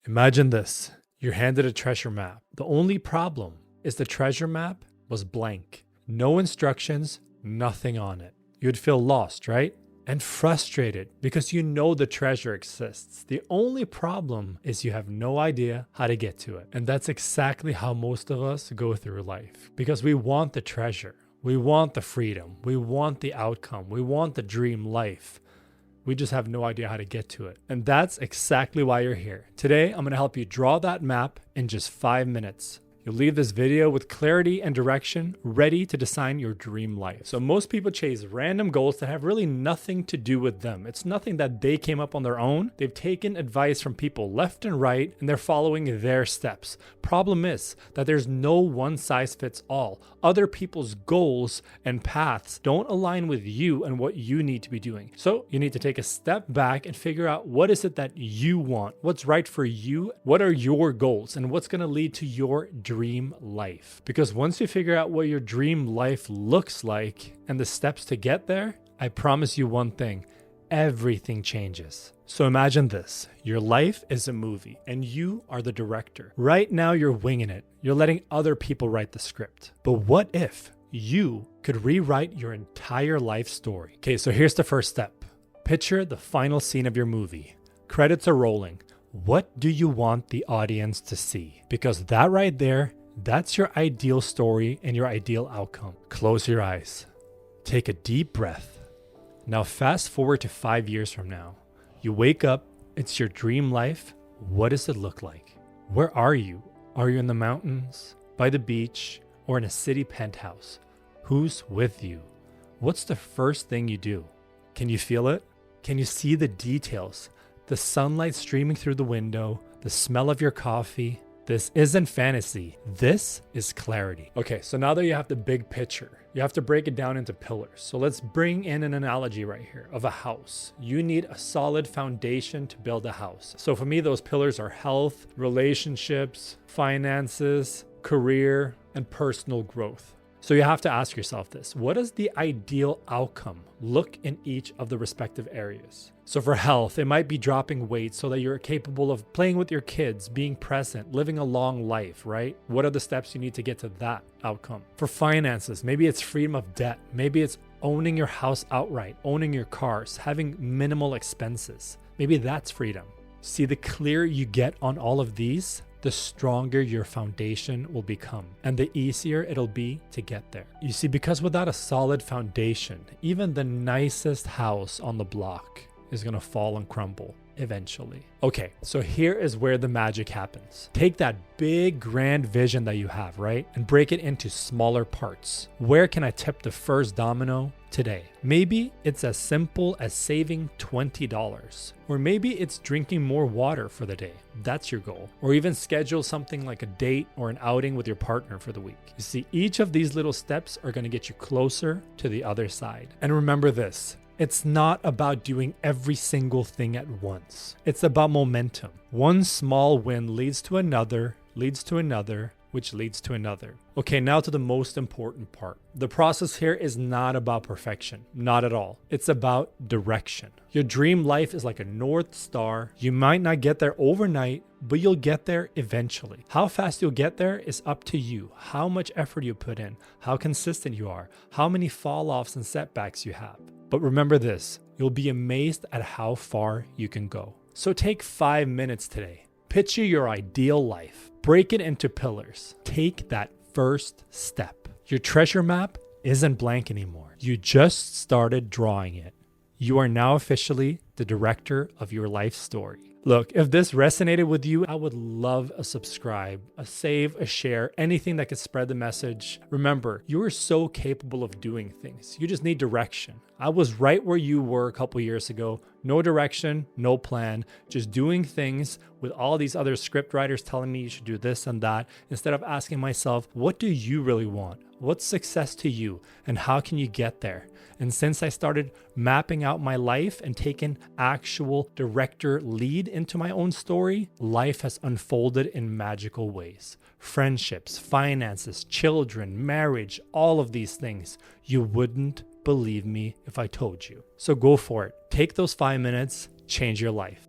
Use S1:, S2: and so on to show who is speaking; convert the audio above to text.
S1: Imagine this. You're handed a treasure map. The only problem is the treasure map was blank. No instructions, nothing on it. You'd feel lost, right? And frustrated because you know the treasure exists. The only problem is you have no idea how to get to it. And that's exactly how most of us go through life. Because we want the treasure. We want the freedom. We want the outcome. We want the dream life. We just have no idea how to get to it. And that's exactly why you're here. Today, I'm going to help you draw that map in just 5 minutes. You'll leave this video with clarity and direction, ready to design your dream life. So most people chase random goals that have really nothing to do with them. It's nothing that they came up on their own. They've taken advice from people left and right, and they're following their steps. Problem is that there's no one size fits all. Other people's goals and paths don't align with you and what you need to be doing. So you need to take a step back and figure out what is it that you want, what's right for you, what are your goals, and what's going to lead to your dream life. Because once you figure out what your dream life looks like and the steps to get there, I promise you one thing, everything changes. So imagine this, your life is a movie and you are the director. Right now you're winging it. You're letting other people write the script. But what if you could rewrite your entire life story? Okay, so here's the first step. Picture the final scene of your movie. Credits are rolling. What do you want the audience to see? Because that right there, that's your ideal story and your ideal outcome. Close your eyes. Take a deep breath. Now fast forward to 5 years from now. You wake up, it's your dream life. What does it look like? Where are you? Are you in the mountains, by the beach, or in a city penthouse? Who's with you? What's the first thing you do? Can you feel it? Can you see the details? The sunlight streaming through the window, the smell of your coffee. This isn't fantasy. This is clarity. Okay, so now that you have the big picture, you have to break it down into pillars. So let's bring in an analogy right here of a house. You need a solid foundation to build a house. So for me, those pillars are health, relationships, finances, career, and personal growth. So you have to ask yourself this, what does the ideal outcome look in each of the respective areas? So for health, it might be dropping weight so that you're capable of playing with your kids, being present, living a long life, right? What are the steps you need to get to that outcome? For finances, maybe it's freedom of debt. Maybe it's owning your house outright, owning your cars, having minimal expenses. Maybe that's freedom. See, the clearer you get on all of these, the stronger your foundation will become and the easier it'll be to get there. You see, because without a solid foundation, even the nicest house on the block is going to fall and crumble eventually. Okay, so here is where the magic happens. Take that big grand vision that you have, right? And break it into smaller parts. Where can I tip the first domino today? Maybe it's as simple as saving $20. Or maybe it's drinking more water for the day. That's your goal. Or even schedule something like a date or an outing with your partner for the week. You see, each of these little steps are going to get you closer to the other side. And remember this, it's not about doing every single thing at once. It's about momentum. One small win leads to another, which leads to another. Okay, now to the most important part. The process here is not about perfection, not at all. It's about direction. Your dream life is like a North Star. You might not get there overnight, but you'll get there eventually. How fast you'll get there is up to you. How much effort you put in, how consistent you are, how many fall-offs and setbacks you have. But remember this, you'll be amazed at how far you can go. So take 5 minutes today. Picture your ideal life. Break it into pillars. Take that first step. Your treasure map isn't blank anymore. You just started drawing it. You are now officially the director of your life story. Look, if this resonated with you, I would love a subscribe, a save, a share, anything that could spread the message. Remember, you are so capable of doing things. You just need direction. I was right where you were a couple years ago. No direction, no plan, just doing things with all these other script writers telling me you should do this and that, instead of asking myself, what do you really want? What's success to you? And how can you get there? And since I started mapping out my life and taking actual director lead into my own story, life has unfolded in magical ways. Friendships, finances, children, marriage, all of these things. You wouldn't believe me if I told you. So go for it. Take those 5 minutes, change your life.